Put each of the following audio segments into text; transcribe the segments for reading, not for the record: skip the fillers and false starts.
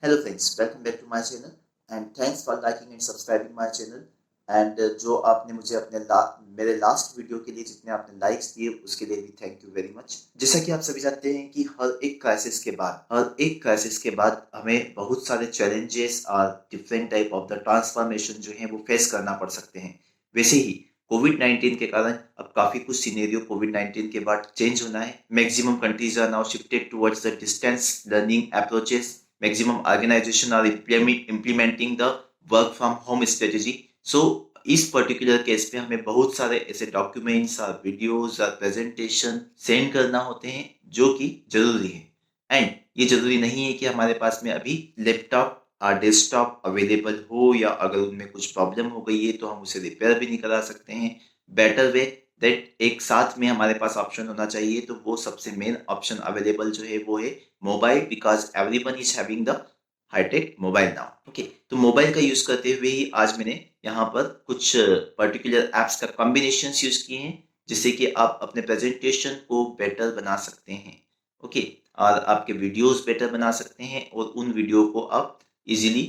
Hello friends, welcome back to my channel and thanks for liking and subscribing my channel and जो आपने मुझे अपने मेरे last video के लिए जितने आपने लाइक्स दिए उसके लिए भी थैंक यू वेरी मच। जैसा कि आप सभी जानते हैं कि हर एक क्राइसिस के बाद हमें बहुत सारे चैलेंजेस और different type of the transformation जो है वो फेस करना पड़ सकते हैं। वैसे ही कोविड-19 के कारण अब काफी कुछ सिनेरियो कोविड-19 के बाद चेंज होना है। Maximum countries are now shifted towards the distance learning approaches. Maximum organization are implementing the work from home strategy. So इस पर्टिकुलर केस में हमें बहुत सारे ऐसे डॉक्यूमेंट्स और वीडियोस और प्रेजेंटेशन सेंड करना होते हैं जो कि जरूरी है एंड ये जरूरी नहीं है कि हमारे पास में अभी लैपटॉप और डेस्कटॉप अवेलेबल हो या अगर उनमें कुछ प्रॉब्लम हो गई है तो हम उसे रिपेयर भी नहीं करा सकते हैं। बेटर वे दैट एक साथ में हमारे पास ऑप्शन होना चाहिए, तो वो सबसे मेन ऑप्शन अवेलेबल जो है वो है mobile, because everyone is having the high tech mobile now. Okay, तो मोबाइल का यूज करते हुए ही आज मैंने यहाँ पर कुछ पर्टिकुलर एप्स का कॉम्बिनेशन यूज किए हैं जिससे कि आप अपने प्रेजेंटेशन को बेटर बना सकते हैं। ओके, और आपके वीडियोस बेटर बना सकते हैं और उन वीडियो को आप इजीली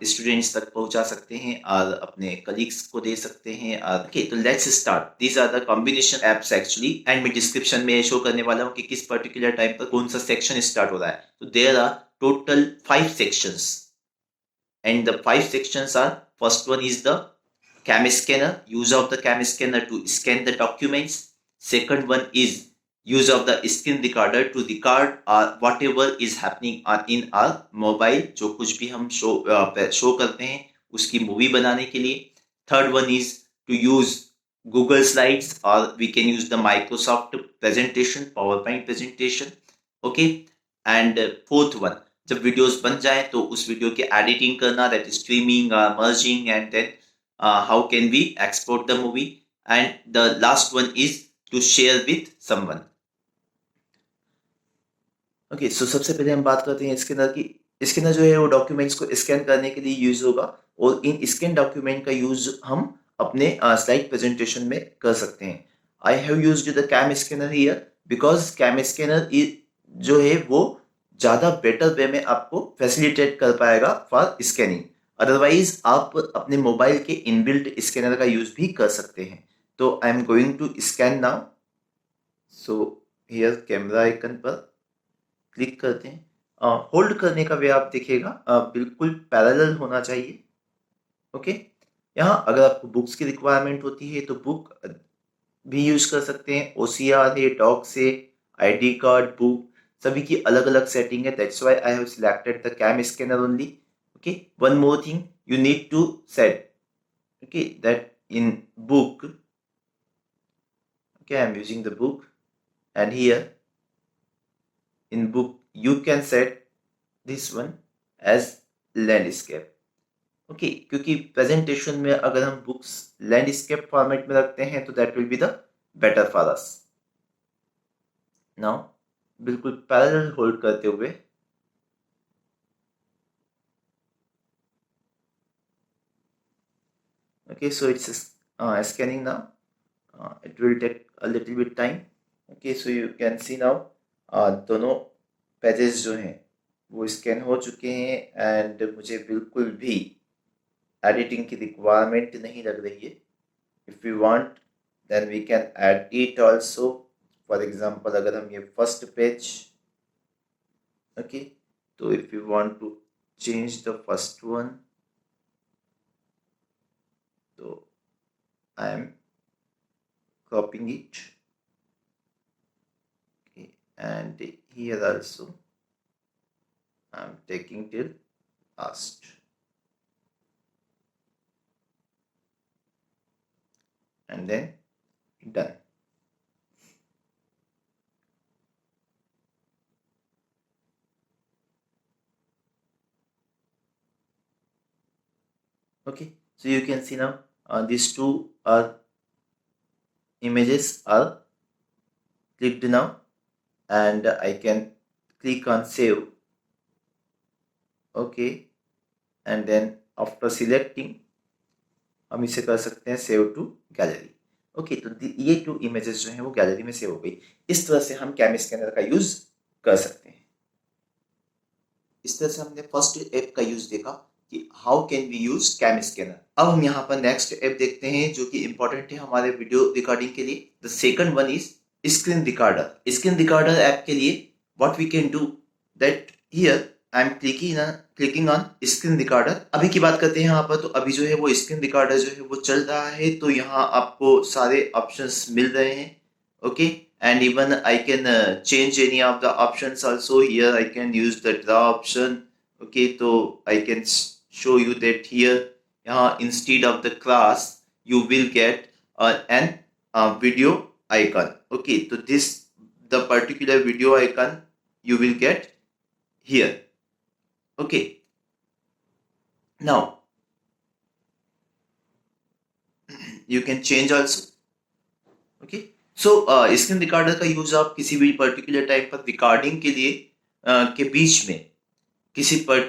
स्टूडेंट्स तक पहुंचा सकते हैं और अपने कलीग्स को दे सकते हैं। ओके, तो let's start. These are the combination apps actually and मैं डिस्क्रिप्शन में शो करने वाला हूँ कि किस पर्टिकुलर टाइम पर कौन सा सेक्शन स्टार्ट हो रहा है। तो there are total 5 sections and the 5 sections are: first one is the cam scanner, use of the cam scanner to scan the documents. Second one is use of the screen recorder to record whatever is happening in our mobile, जो कुछ भी हम show करते हैं उसकी movie बनाने के लिए। Third one is to use Google slides और we can use the Microsoft presentation, power point presentation. Okay, and fourth one, जब वीडियोस बन जाए तो उस वीडियो की एडिटिंग करना, that is streaming, merging and then how can we export the movie, and the last one is to share with someone. Okay, so सबसे पहले हम बात करते हैं स्कैनर की। स्कैनर जो है वो डॉक्यूमेंट्स को स्कैन करने के लिए यूज होगा और इन स्कैन डॉक्यूमेंट का यूज हम अपने स्लाइड प्रेजेंटेशन में कर सकते हैं। I have used the CamScanner here because CamScanner जो है वो ज़्यादा बेटर वे में आपको फैसिलिटेट कर पाएगा फॉर स्कैनिंग। अदरवाइज आप अपने मोबाइल के इनबिल्ट स्कैनर का यूज भी कर सकते हैं। तो I am going to scan now. So here camera icon पर क्लिक करते हैं। होल्ड करने का वे आप देखिएगा बिल्कुल पैरेलल होना चाहिए। ओके, यहाँ अगर आपको बुक्स की रिक्वायरमेंट होती है तो बुक भी यूज कर सकते हैं। OCR है, डॉक्स है, ID कार्ड, बुक, सभी की अलग अलग सेटिंग है। That's why I have selected the CamScanner only. Okay, one more thing you need to set, okay, that in book, okay, I am using the book, and here in book you can set this one as landscape. Okay, क्योंकि presentation में अगर हम books landscape format में रखते हैं तो that will be the better for us. Now बिल्कुल parallel hold करते हुए okay, so it's scanning now. It will take a little bit time. Okay, so you can see now दोनों pages जो हैं वो स्कैन हो चुके हैं एंड मुझे बिल्कुल भी एडिटिंग की रिक्वायरमेंट नहीं लग रही है। If you want then we can add it also. For example अगर हम ये फर्स्ट पेज, ओके, तो if you want to change the first one, तो I am copying it, okay, and here also I'm taking till last and then done. Okay, so you can see now these two are images are clicked now and I can click on save. Okay, and then after selecting हम इसे कर सकते हैं save to gallery. Okay, तो ये to images जो हैं वो गैलरी में सेव हो गई। इस तरह से हम कैम स्कैनर का यूज कर सकते हैं। इस तरह से हमने फर्स्ट ऐप का यूज देखा कि how can we use CamScanner. अब हम यहाँ पर नेक्स्ट ऐप देखते हैं जो कि इंपॉर्टेंट है हमारे वीडियो रिकॉर्डिंग के लिए। The second one is screen recorder. Screen recorder app के लिए what we can do that here I am clicking on screen recorder. अभी की बात करते हैं यहाँ पर, तो अभी जो है वो स्क्रीन रिकॉर्डर जो है वो चल रहा है, तो यहाँ आपको सारे ऑप्शंस मिल रहे हैं। Okay, and even I can change any of the options also. Here I can use the draw option. Okay, so I can show you that here instead of the class you will get an video icon. Okay, so this the particular video icon you will get here. Okay, now you can change also. Okay, so screen recorder का use आप किसी भी particular type पर recording के लिए के बीच में किसी पर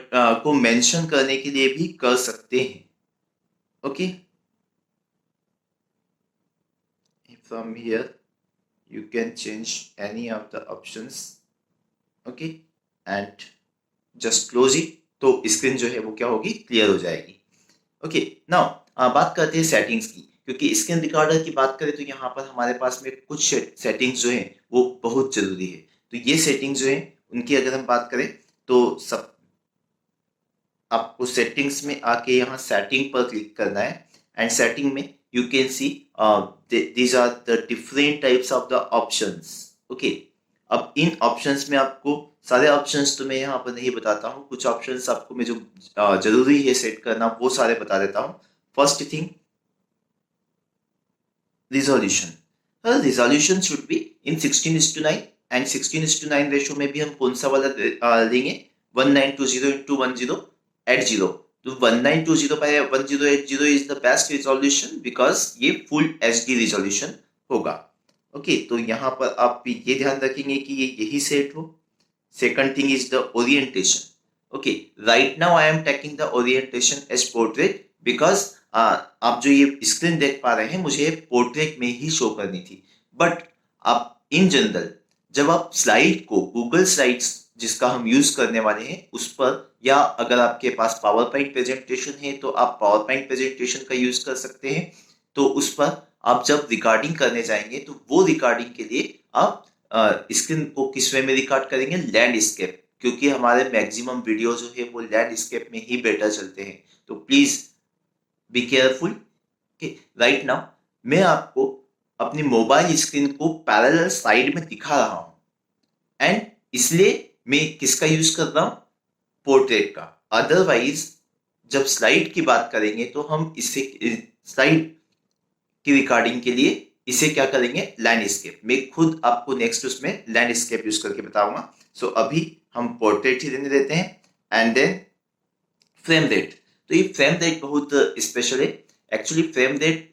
को मेंशन करने के लिए भी कर सकते हैं। Okay, from here you can change any of the options. Okay, and just close it, तो स्क्रीन जो है वो क्या होगी, क्लियर हो जाएगी। ओके, नाउ बात करते हैं सेटिंग्स की, क्योंकि स्क्रीन रिकॉर्डर की बात करें तो यहाँ पर हमारे पास में कुछ सेटिंग्स जो हैं वो बहुत जरूरी है। तो ये सेटिंग्स जो हैं उनकी अगर हम बात करें तो सब आपको सेटिंग्स में आके यहाँ सेटिंग पर क्लिक करना है, एंड सेटिंग में you can see these are the different types of the options. Okay, अब इन ऑप्शंस में आपको सारे ऑप्शंस तो मैं यहाँ पर नहीं बताता हूँ, कुछ ऑप्शंस आपको मैं जो जरूरी है सेट करना वो सारे बता देता हूँ। First thing, resolution. Resolution should be in 16:9, and 16:9 ratio में भी हम कौन सा वाला लेंगे, 1920x1080 तो 1920x1080 is the best resolution because ये फुल HD रिजोल्यूशन होगा। ओके, तो यहाँ पर आप ये ध्यान रखेंगे कि ये यही सेट हो। Second thing is the orientation. Okay, right now I am taking the orientation as portrait because आप जो ये स्क्रीन देख पा रहे हैं मुझे पोर्ट्रेट में ही शो करनी थी, बट आप इन जनरल जब आप स्लाइड को गूगल स्लाइड्स जिसका हम यूज करने वाले हैं उस पर, या अगर आपके पास पावर पॉइंट प्रेजेंटेशन है तो आप पावर पॉइंट प्रेजेंटेशन का यूज कर सकते हैं। तो उस पर आप जब रिकॉर्डिंग करने जाएंगे तो वो रिकॉर्डिंग के लिए आप स्क्रीन को किस वे में रिकॉर्ड करेंगे, लैंडस्केप, क्योंकि हमारे मैक्सिमम वीडियो जो है वो लैंडस्केप में ही बेटर चलते हैं। तो please be careful. Right now मैं आपको अपनी मोबाइल स्क्रीन को पैरेलल साइड में दिखा रहा हूं, एंड इसलिए मैं किसका यूज कर रहा हूं, पोर्ट्रेट का। अदरवाइज जब स्लाइड की बात करेंगे तो हम इसे स्लाइड की रिकॉर्डिंग के लिए इसे क्या करेंगे, लैंडस्केप। मैं खुद आपको नेक्स्ट उसमें लैंडस्केप यूज करके बताऊंगा। सो अभी हम पोर्ट्रेट ही रहने देते हैं, एंड देन फ्रेम रेट। तो ये फ्रेम रेट बहुत स्पेशल है। एक्चुअली फ्रेम रेट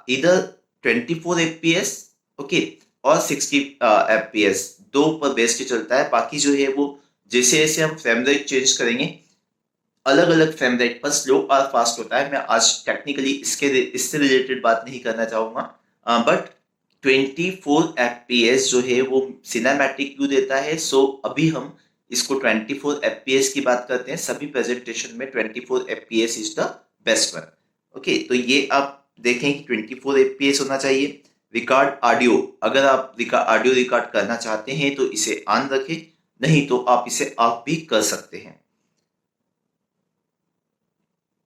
इधर 24 FPS ओके और 60 FPS दो पर बेस्ट चलता है। बाकी जो है वो जैसे जैसे हम फ्रेम रेट चेंज करेंगे अलग अलग फ्रेम रेट पर स्लो और फास्ट होता है। मैं आज टेक्निकली इससे रिलेटेड बात नहीं करना चाहूंगा, बट 24 FPS जो है वो सिनेमैटिक व्यू देता है। सो अभी हम इसको 24 FPS की बात करते हैं। सभी प्रेजेंटेशन में 24 FPS is the best one. Okay, तो ये आप देखें कि 24 FPS होना चाहिए। रिकॉर्ड ऑडियो, अगर आप ऑडियो रिकॉर्ड करना चाहते हैं तो इसे ऑन रखें, नहीं तो आप इसे ऑफ भी कर सकते हैं।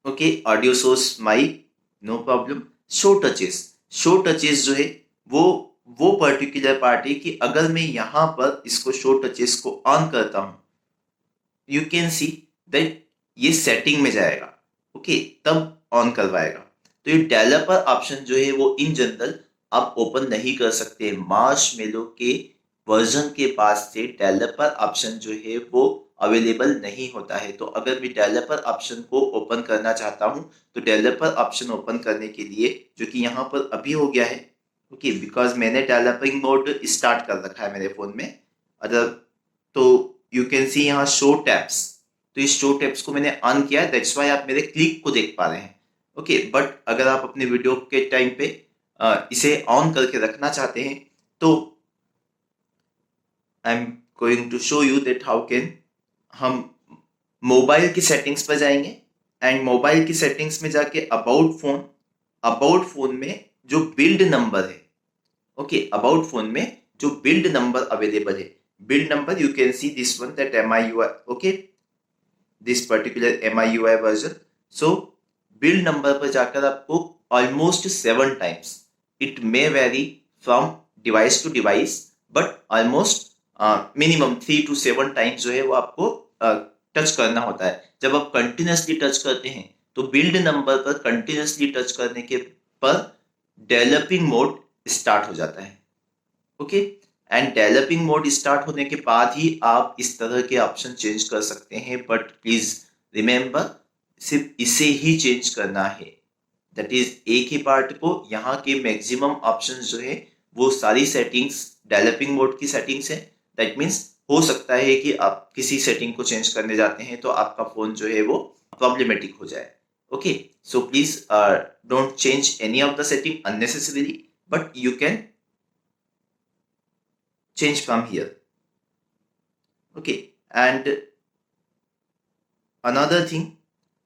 Okay, audio source mic no problem. Show touches जो है वो पर्टिकुलर पार्ट है कि अगर मैं यहाँ पर इसको शो टचेस को ऑन करता हूं, यू कैन सी दैट ये सेटिंग में जाएगा। ओके, तब ऑन करवाएगा। तो ये डेवलपर ऑप्शन जो है वो इन जनरल आप ओपन नहीं कर सकते। मार्शमेलो के वर्जन के बाद से डेवलपर ऑप्शन जो है वो अवेलेबल नहीं होता है। तो अगर मैं डेवलपर ऑप्शन को ओपन करना चाहता हूं तो डेवलपर ऑप्शन ओपन करने के लिए, जो कि यहाँ पर अभी हो गया है, ओके, बिकॉज मैंने डेवलपिंग मोड स्टार्ट कर रखा है मेरे फोन में। अदर तो यू कैन सी यहाँ शो टैब्स, तो इस शो टैब्स को मैंने ऑन किया है, दैट्स वाई आप मेरे क्लिक को देख पा रहे हैं। ओके, बट अगर आप अपने वीडियो के टाइम पे इसे ऑन करके रखना चाहते हैं तो I am going to show you that how can हम मोबाइल की सेटिंग्स पर जाएंगे एंड मोबाइल की सेटिंग्स में जाके अबाउट फोन में जो बिल्ड नंबर है, ओके, अबाउट फोन में जो बिल्ड नंबर अवेलेबल है, build number you can see this one that MIUI, okay, this particular MIUI version. So build number पर जाकर आपको almost 7 times, it may vary from device to device, but almost minimum 3 to 7 times जो है वो आपको touch करना होता है. जब आप कंटिन्यूसली टच करते हैं तो बिल्ड नंबर पर कंटिन्यूसली टच करने के पर डेवलपिंग मोड स्टार्ट हो जाता है, okay. And developing mode start होने के बाद ही आप इस तरह के ऑप्शन चेंज कर सकते हैं, बट प्लीज रिमेंबर सिर्फ इसे ही चेंज करना है. दैट इज एक ही पार्ट को, यहाँ के मैक्सिमम ऑप्शन जो है वो सारी सेटिंग्स डेवलपिंग मोड की सेटिंग्स है. दैट मीन्स हो सकता है कि आप किसी सेटिंग को चेंज करने जाते हैं तो आपका फोन जो है वो प्रॉब्लमेटिक हो जाए, okay. So please don't change any of the setting unnecessarily, but you can change from here, okay. And another thing,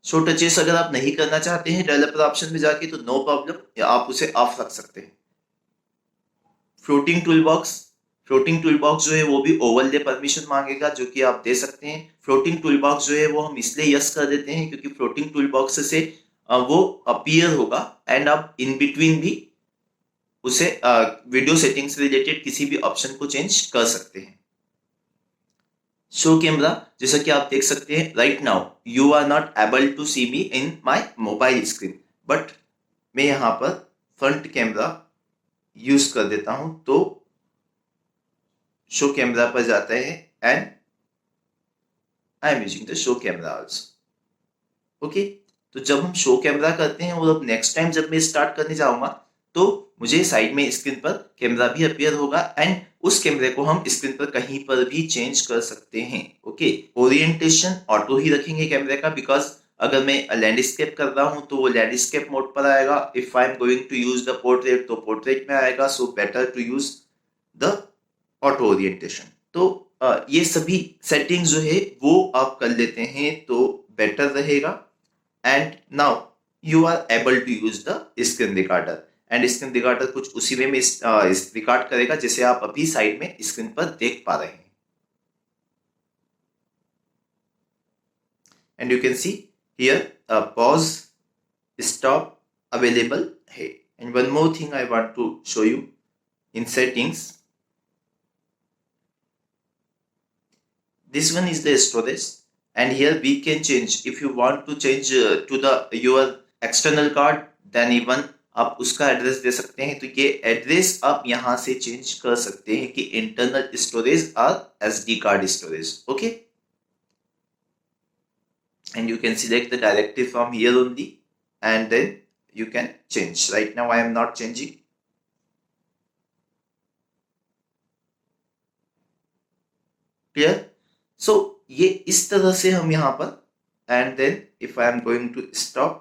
show touches अगर आप नहीं करना चाहते हैं डेवलपर ऑप्शन में जाके तो नो प्रॉब्लम, या आप उसे ऑफ रख सकते हैं. फ्लोटिंग टूल बॉक्स जो है वो भी ओवरले परमिशन मांगेगा, जो कि आप दे सकते हैं. फ्लोटिंग टूल बॉक्स जो है वो हम इसलिए यस कर देते हैं क्योंकि फ्लोटिंग टूल बॉक्स से वो अपीयर होगा एंड आप इन बिटवीन भी उसे वीडियो सेटिंग से रिलेटेड किसी भी ऑप्शन को चेंज कर सकते हैं. शो कैमरा, जैसा कि आप देख सकते हैं right now you are not able to see me in my mobile screen, but मैं यहाँ पर फ्रंट कैमरा यूज कर देता हूं तो शो कैमरा पर जाता है and I am using the show camera also, okay. तो जब हम शो कैमरा करते हैं और अब नेक्स्ट टाइम जब मैं स्टार्ट करने जाऊंगा तो मुझे साइड में स्क्रीन पर कैमरा भी अपीयर होगा एंड उस कैमरे को हम स्क्रीन पर कहीं पर भी चेंज कर सकते हैं, ओके. ओरिएंटेशन ऑटो ही रखेंगे कैमरे का, बिकॉज अगर मैं लैंडस्केप कर रहा हूं तो वो लैंडस्केप मोड पर आएगा. If I am going to use the portrait तो पोर्ट्रेट में आएगा. So better to use the auto orientation. तो ये सभी सेटिंग्स जो है वो आप कर लेते हैं तो बेटर रहेगा. And now you are able to use the screen recorder and screen recorder कुछ उसी वे में रिकॉर्ड करेगा जैसे आप अभी साइड में स्क्रीन पर देख पा रहे हैं. And you can see here pause stop available है. And one more thing I want to show you in settings. This one is the storage and here we can change. If you want to change to the your external card then even आप उसका address दे सकते हैं. तो ये address आप यहाँ से change कर सकते हैं कि इंटरनल स्टोरेज और SD card storage, okay. And you can select the directive from here only and then you can change. Right now I am not changing. Clear? So ये इस तरह से हम यहाँ पर and then if I am going to stop,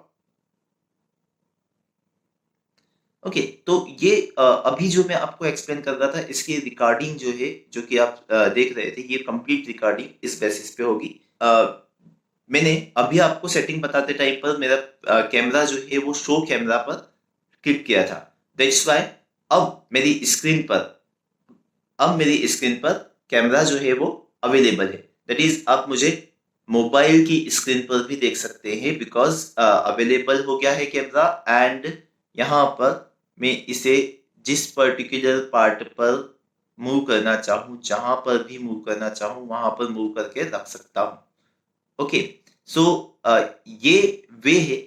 okay तो ये अभी जो मैं आपको एक्सप्लेन कर रहा था इसकी रिकॉर्डिंग जो है जो कि आप देख रहे थे ये कंप्लीट रिकॉर्डिंग इस बेसिस पे होगी. मैंने अभी आपको सेटिंग बताते टाइम पर मेरा कैमरा जो है वो शो कैमरा पर क्लिक किया था. दैट्स व्हाई अब मेरी स्क्रीन पर कैमरा जो है वो अवेलेबल है. दैट इज आप मुझे मोबाइल की स्क्रीन पर भी देख सकते हैं बिकॉज अवेलेबल हो गया है कैमरा. एंड यहाँ पर मैं इसे जिस पर्टिकुलर पार्ट पर मूव करना चाहूँ, जहां पर भी मूव करना चाहूँ वहां पर मूव करके रख सकता हूँ. ओके सो ये वे है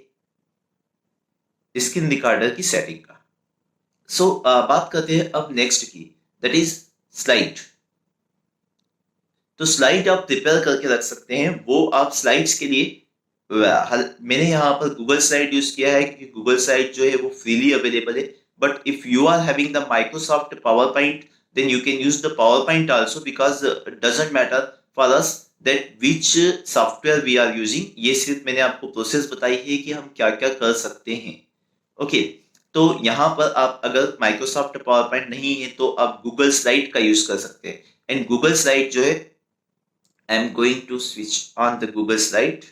स्क्रीन रिकॉर्डर की सेटिंग का. सो बात करते हैं अब नेक्स्ट की, दैट इज स्लाइड. तो स्लाइड आप प्रिपेयर करके रख सकते हैं. वो आप स्लाइड्स के लिए मैंने यहाँ पर गूगल स्लाइड यूज किया है क्योंकि गूगल स्लाइड जो है वो फ्रीली अवेलेबल है. But if you are having the Microsoft PowerPoint then you can use the PowerPoint also because it doesn't matter for us that which software we are using. ये सिर्फ मैंने आपको process बताई है कि हम क्या क्या कर सकते हैं. ओके तो यहाँ पर आप अगर माइक्रोसॉफ्ट पावर पॉइंट नहीं है तो आप गूगल स्लाइड का यूज कर सकते हैं. एंड गूगल स्लाइड जो है I'm going to switch on the Google slide.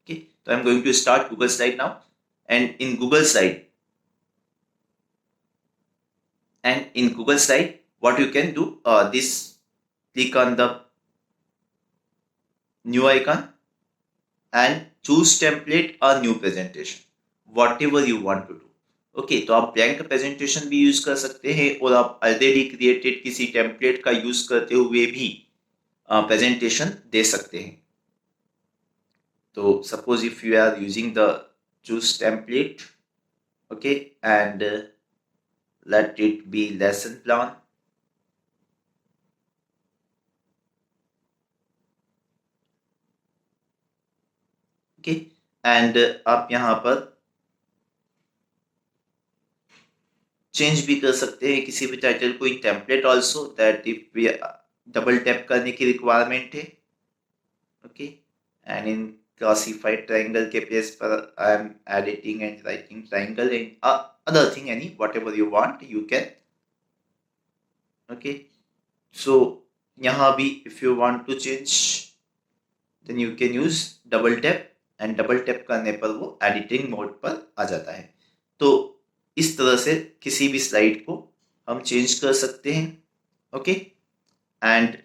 Okay, so I'm going to start Google slide now, and in Google slide, what you can do, this click on the new icon and choose template or new presentation, whatever you want to do. Okay, तो आप blank presentation भी use कर सकते हैं और आप already created किसी template का यूज करते हुए भी प्रेजेंटेशन दे सकते हैं. तो suppose if you are using the choose template, okay, and let it be lesson plan. Okay, and आप यहाँ पर चेंज भी कर सकते हैं किसी भी टाइटल को in template also, that if double tap करने की रिक्वायरमेंट है. Okay, and in classified triangle के प्लेस पर I am editing and writing triangle and other thing, any whatever you want you can. Okay, so यहाँ भी if you want to change then you can use double tap, and double tap करने पर वो editing mode पर आ जाता है. तो इस तरह से किसी भी स्लाइड को हम चेंज कर सकते हैं. Okay, and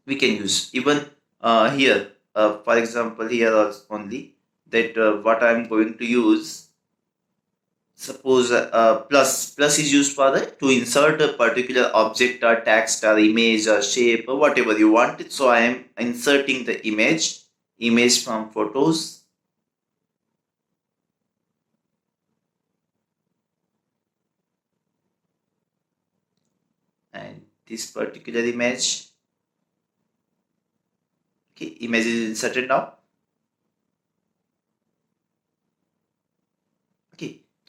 we can use even here, for example here only that what I am going to use. Suppose plus is used for to insert a particular object or text or image or shape or whatever you want. So I am inserting the image from photos. And this particular image, okay, image is inserted now.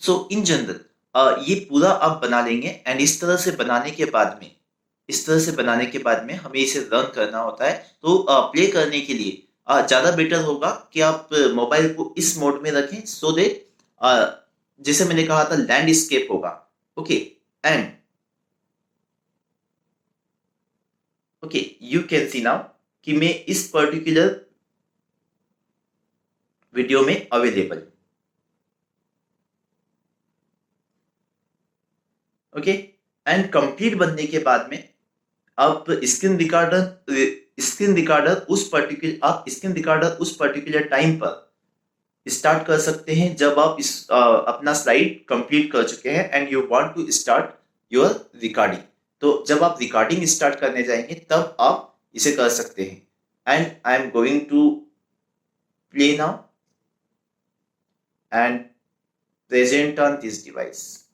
So in general ये पूरा आप बना लेंगे, and इस तरह से बनाने के बाद में हमें इसे रन करना होता है. तो प्ले करने के लिए ज़्यादा बेटर होगा कि आप मोबाइल को इस मोड में रखें, सो दैट जैसे मैंने कहा था लैंडस्केप होगा. Okay, and okay you can see now कि मैं इस पर्टिकुलर वीडियो में अवेलेबल. ओके, एंड कंप्लीट बनने के बाद में आप स्क्रीन रिकॉर्डर उस पर्टिकुलर टाइम पर स्टार्ट कर सकते हैं जब आप अपना स्लाइड कंप्लीट कर चुके हैं and you want to start your recording. तो जब आप रिकॉर्डिंग स्टार्ट करने जाएंगे तब आप इसे कर सकते हैं. And I am going to play now and present on this device.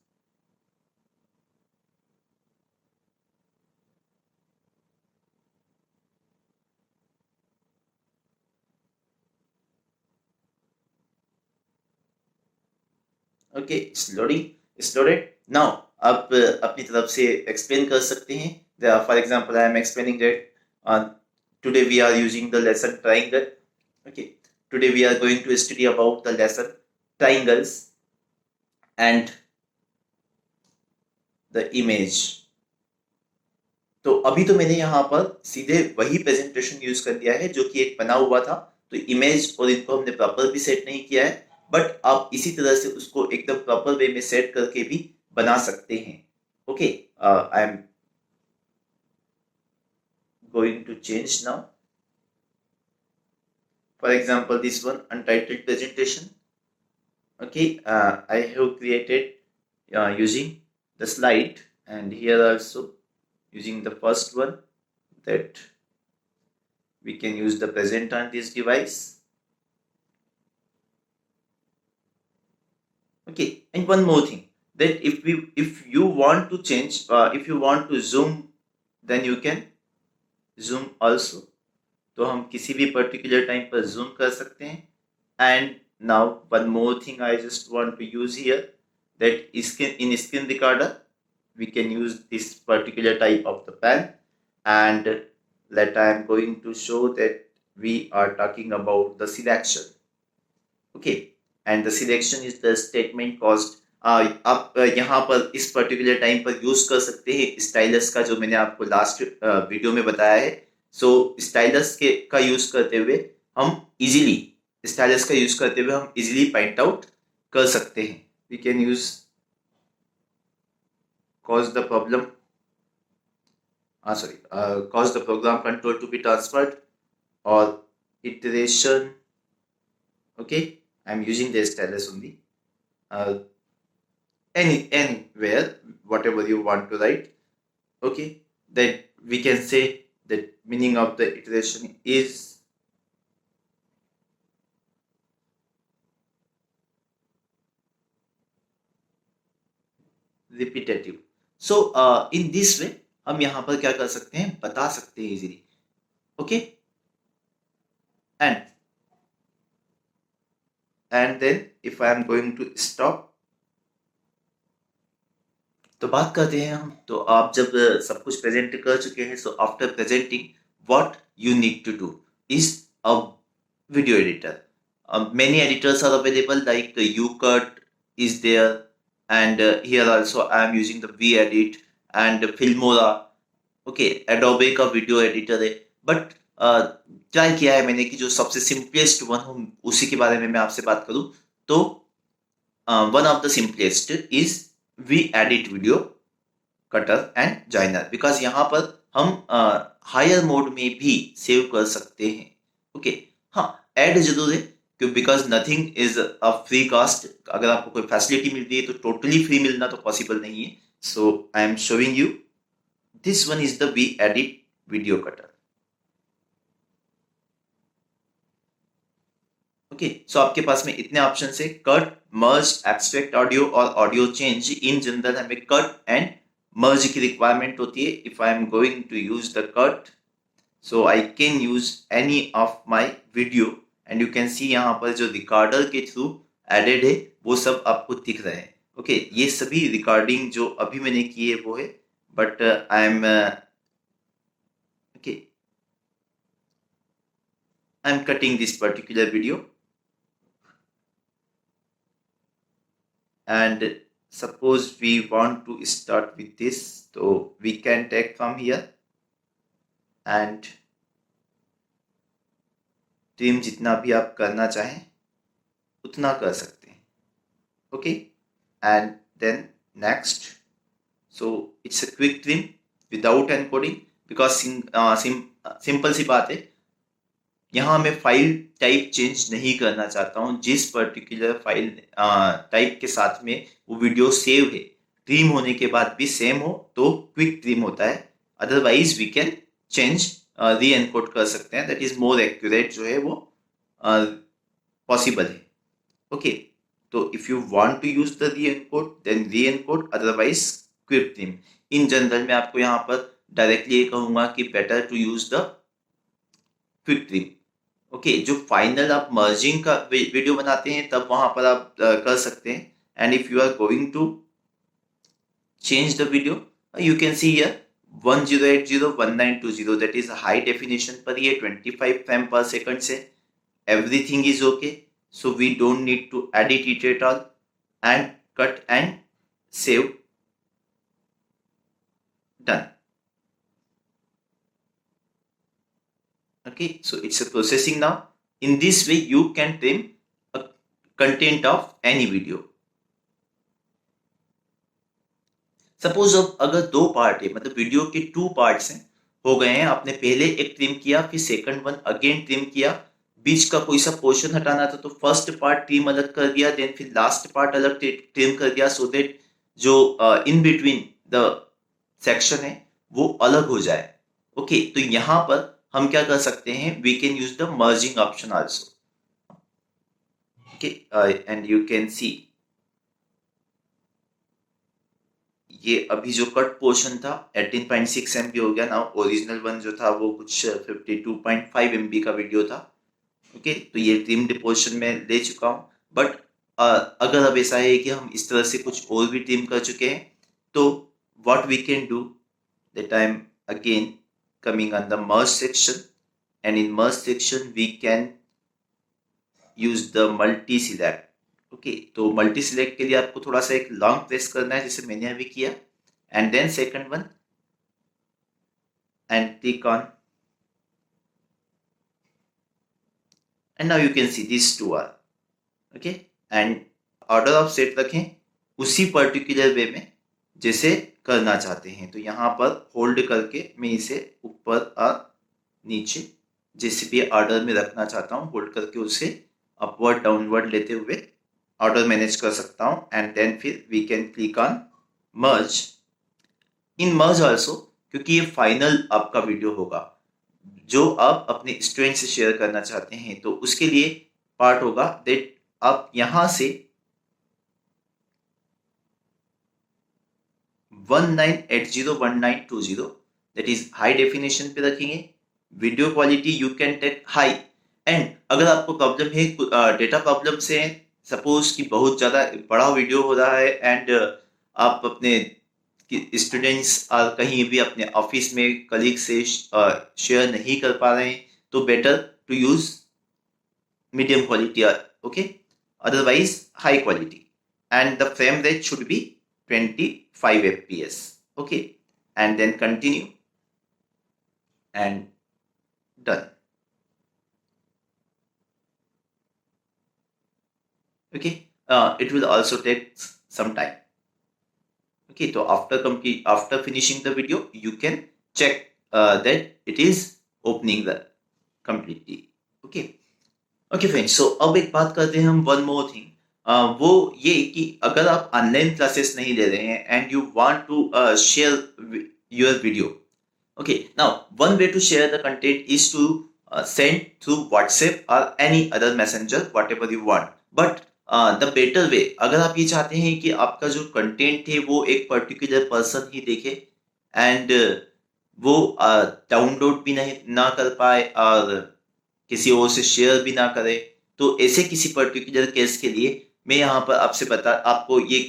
Okay, it's loaded now. आप अपनी तरफ से एक्सप्लेन कर सकते हैं. For example I am explaining that today we are using the lesson triangle. Okay, today we are going to study about the lesson triangles and the image. तो अभी तो मैंने यहाँ पर सीधे वही प्रेजेंटेशन यूज कर दिया है जो कि एक बना हुआ था. तो इमेज और इनको हमने प्रॉपर भी सेट नहीं किया है, बट आप इसी तरह से उसको एकदम प्रॉपर वे में सेट करके भी बना सकते हैं. Okay, I am going to change now. For example this one untitled presentation. Okay, I have created using the slide and here also using the first one that we can use the present on this device. Okay, and one more thing, that if you want to change, if you want to zoom, then you can zoom also. तो हम किसी भी particular time पर zoom कर सकते हैं. And now one more thing I just want to use here, that in screen recorder we can use this particular type of the pen, and that I am going to show that we are talking about the selection. Okay, and the selection is the statement caused आप यहाँ पर इस particular time पर use कर सकते हैं stylus का, जो मैंने आपको लास्ट वीडियो में बताया है। सो स्टाइलस के का यूज करते हुए हम इजीली स्टाइलस का यूज करते हुए हम इजीली पॉइंट आउट कर सकते हैं। We can use cause the problem sorry cause the program control to be transferred or iteration. Okay, I'm using the stylus only. Anywhere whatever you want to write. Okay, that we can say the meaning of the iteration is repetitive. So in this way हम यहाँ पर क्या कर सकते हैं, बता सकते हैं easily. Okay, and then if I am going to stop, तो बात करते हैं हम। तो आप जब सब कुछ प्रेजेंट कर चुके हैं, so after presenting what you need to do is a video editor. Many editors are available, like ucut is there, and here also I am using the VEdit and Filmora. Okay, Adobe का video editor है, but try किया है मैंने कि जो सबसे simplest one हो उसी के बारे में मैं आपसे बात करूं। तो one of the simplest is VEdit video cutter and joiner, because यहाँ पर हम हायर मोड में भी सेव कर सकते हैं। ओके, हाँ, ऐड जरूर है क्यों, because nothing is a free cost. अगर आपको कोई फैसिलिटी मिलती है तो टोटली फ्री मिलना तो पॉसिबल नहीं है। So I am showing you this one is the VEdit video cutter. Okay, so आपके पास में इतने ऑप्शन है, कट, मर्ज, एक्सट्रैक्ट ऑडियो और ऑडियो चेंज। इन जनरल हमें कट एंड मर्ज की रिक्वायरमेंट होती है। If I am going to use the cut, so I can use any of my video, and you can see यहाँ पर जो recorder के through added है वो सब आपको दिख रहे हैं। ओके, ये सभी रिकॉर्डिंग जो अभी मैंने की है वो है, but I am okay, I am cutting this particular video, and suppose we want to start with this, so we can take from here and trim जितना भी आप करना चाहें उतना कर सकते हैं। Okay, and then next, so it's a quick trim without encoding, because simple सी बात है, यहाँ मैं फाइल टाइप चेंज नहीं करना चाहता हूँ। जिस पर्टिकुलर फाइल टाइप के साथ में वो वीडियो सेव है, ट्रिम होने के बाद भी सेम हो तो क्विक ट्रिम होता है। अदरवाइज वी कैन चेंज, री एनकोड कर सकते हैं, दैट इज मोर एक्यूरेट जो है वो पॉसिबल है। ओके, तो if you want to use the re encode then re encode, otherwise quick trim. In general मैं आपको यहाँ पर डायरेक्टली ये कहूंगा कि better to use the quick trim. Okay, जो फाइनल आप मर्जिंग का वीडियो बनाते हैं तब वहां पर आप कर सकते हैं। And if you are going to change the video, you can see here 10801920, that is high definition पर ये 25 फ्रेम पर सेकंड से everything is okay. So we don't need to edit it at all, and cut and save, done. Okay, so it's a processing now. In this way you can trim a content of any video. Suppose अब अगर दो part है, मतलब video के 2 parts हैं, हो गए हैं, आपने पहले एक ट्रिम किया, फिर सेकंड वन अगेन ट्रिम किया, बीच का कोई सा पोर्शन हटाना था तो फर्स्ट पार्ट ट्रिम अलग कर दिया, देन फिर लास्ट पार्ट अलग ट्रिम कर दिया, सो दैट जो इन बिटवीन द सेक्शन है वो अलग हो जाए। ओके, तो यहां पर हम क्या कर सकते हैं, we can use the merging option also. Okay, and you can see ये अभी जो कट पोर्शन था 18.6 MB हो गया ना, ओरिजिनल वन जो था वो कुछ 52.5 MB का वीडियो था। ओके, तो ये ट्रिम्ड पोर्शन में ले चुका हूँ, बट अगर अब ऐसा है कि हम इस तरह से कुछ और भी ट्रिम कर चुके हैं, तो what we can do, that I am again coming on the merge section, and in merge section we can use the multi select। Okay, तो मल्टी सिलेक्ट के लिए आपको थोड़ा सा एक लॉन्ग प्रेस करना है, जैसे मैंने अभी किया, and then second one and click on, and now you can see this two are okay. And order of set रखें उसी पर्टिकुलर वे में जैसे करना चाहते हैं। तो यहाँ पर होल्ड करके मैं इसे ऊपर और नीचे जैसे भी ऑर्डर में रखना चाहता हूँ, होल्ड करके उसे अपवर्ड डाउनवर्ड लेते हुए ऑर्डर मैनेज कर सकता हूँ। एंड देन फिर we can click on merge. In merge also, क्योंकि ये फाइनल आपका वीडियो होगा जो आप अपने स्टूडेंट से शेयर करना चाहते हैं, तो उसके लिए पार्ट होगा दैट आप यहां से 19801920 दैट इज हाई डेफिनेशन पे रखेंगे। Video quality you can take high. And अगर आपको प्रॉब्लम है, डेटा प्रॉब्लम से, सपोज कि बहुत ज़्यादा बड़ा वीडियो हो रहा है एंड आप अपने स्टूडेंट्स और कहीं भी अपने ऑफिस में कलीग से शेयर नहीं कर पा रहे हैं, तो better to use medium quality, okay, otherwise high quality, and the frame rate should be 25 fps, okay, and then continue and done, okay. It will also take some time, okay. So after finishing the video you can check that it is opening the completely, okay. Okay friends, so अब एक बात करते हैं हम, one more thing, वो ये कि अगर आप ऑनलाइन क्लासेस नहीं ले रहे हैं and you want to share your video, okay, now one way to share the content is to send through WhatsApp और any other messenger whatever you want. But the better way, अगर आप ये चाहते हैं कि आपका जो content है वो एक पर्टिकुलर पर्सन ही देखे एंड वो डाउनलोड भी नहीं ना कर पाए और किसी और से शेयर भी ना करे, तो ऐसे किसी पर्टिकुलर केस के लिए मैं यहाँ पर आपको ये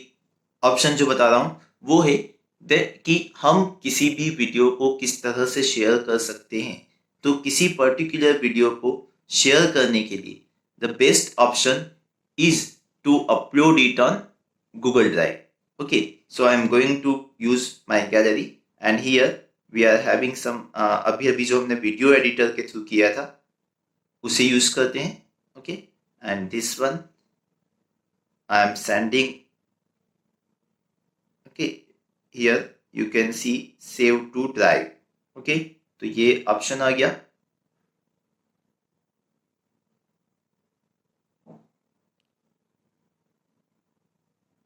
ऑप्शन जो बता रहा हूँ वो है कि हम किसी भी वीडियो को किस तरह से शेयर कर सकते हैं। तो किसी पर्टिकुलर वीडियो को शेयर करने के लिए the best option is to upload it on Google Drive, okay. So I am going to use my gallery and here we are having some, अभी जो हमने वीडियो एडिटर के थ्रू किया था उसे यूज करते हैं, okay. And this one I am sending, okay, here you can see save to drive, okay. तो ये ऑप्शन आ गया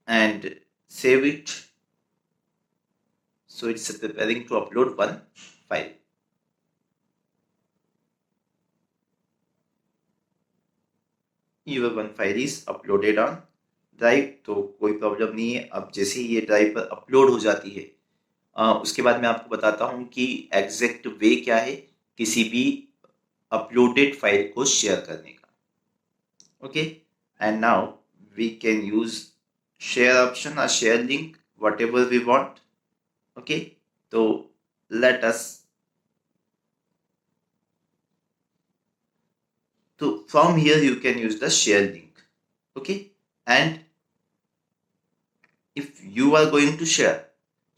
and save it, so it's preparing to upload one file, your one file is uploaded on drive. तो कोई problem नहीं है। अब जैसे ही ये ड्राइव पर अपलोड हो जाती है उसके बाद मैं आपको बताता हूँ कि एग्जैक्ट वे क्या है किसी भी अपलोडेड फाइल को शेयर करने का, okay. And now we can use share option और share link whatever we want, okay. तो लेट अस, तो from here you can use the share link, okay. And if you are going to share,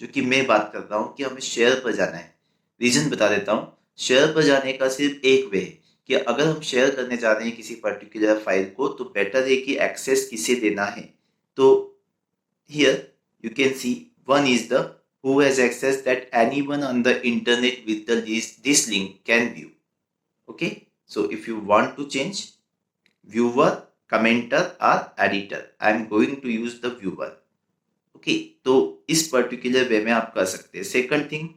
जो कि मैं बात कर रहा हूं कि हमें शेयर पर जाना है, रीजन बता देता हूं। शेयर पर जाने का सिर्फ एक वे है कि अगर हम शेयर करने जा रहे हैं किसी पर्टिकुलर फाइल को, तो बेटर है कि एक्सेस किसे देना है। तो here you can C one is the who has access that anyone on the internet with this link can view, okay. So if you want to change viewer, commenter or editor, I am going to use the viewer, okay. तो इस particular way में आप कर सकते हैं। Second thing,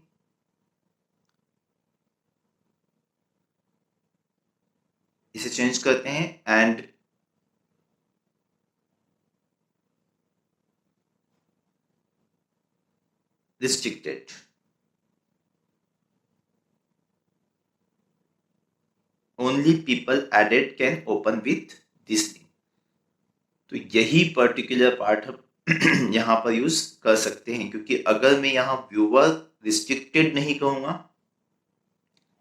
इसे change करते हैं and restricted, only people added can open with this link. तो यही पर्टिकुलर पार्ट हम यहाँ पर यूज कर सकते हैं, क्योंकि अगर मैं यहाँ व्यूअर रिस्ट्रिक्टेड नहीं कहूँगा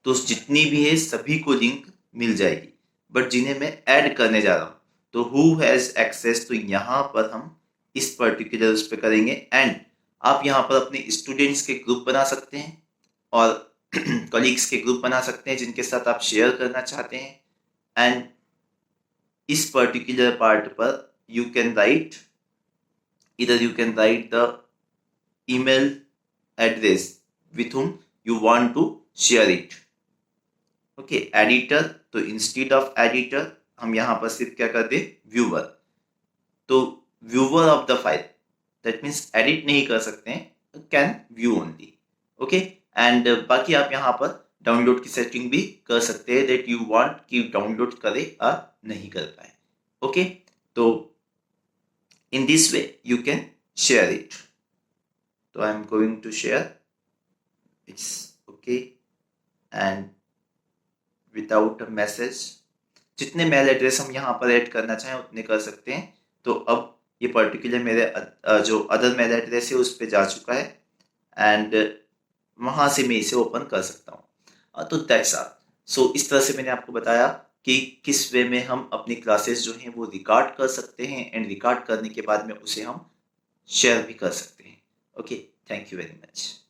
तो जितनी भी है सभी को लिंक मिल जाएगी, बट जिन्हें मैं ऐड करने जा रहा हूँ तो हु हैज़ एक्सेस, तो यहाँ पर हम इस पर्टिकुलर उस पर करेंगे। एंड आप यहाँ पर अपने स्टूडेंट्स के ग्रुप बना सकते हैं और कलीग्स के ग्रुप बना सकते हैं जिनके साथ आप शेयर करना चाहते हैं। एंड इस पर्टिकुलर पार्ट पर you can write, either you can write the email address with whom you want to share it. Okay, editor, तो इंस्टेड ऑफ एडिटर हम यहाँ पर सिर्फ क्या कर दे, व्यूअर। तो viewer of the file, that means edit नहीं कर सकते हैं, can view only. Okay, and बाकी आप यहाँ पर डाउनलोड की सेटिंग भी कर सकते हैं, दैट यू वांट कि डाउनलोड करे और नहीं कर पाए। ओके, तो in this way you can share it. So I am going to share, it's okay, and without a message, जितने मेल एड्रेस हम यहाँ पर ऐड करना चाहें उतने कर सकते हैं। तो अब ये पर्टिकुलर मेरे जो अदर मेल एड्रेस है उस पर जा चुका है एंड वहाँ से मैं इसे ओपन कर सकता हूँ। तो दैट्स ऑल। सो इस तरह से मैंने आपको बताया कि किस वे में हम अपनी क्लासेस जो हैं वो रिकॉर्ड कर सकते हैं एंड रिकॉर्ड करने के बाद में उसे हम शेयर भी कर सकते हैं। Okay, thank you very much.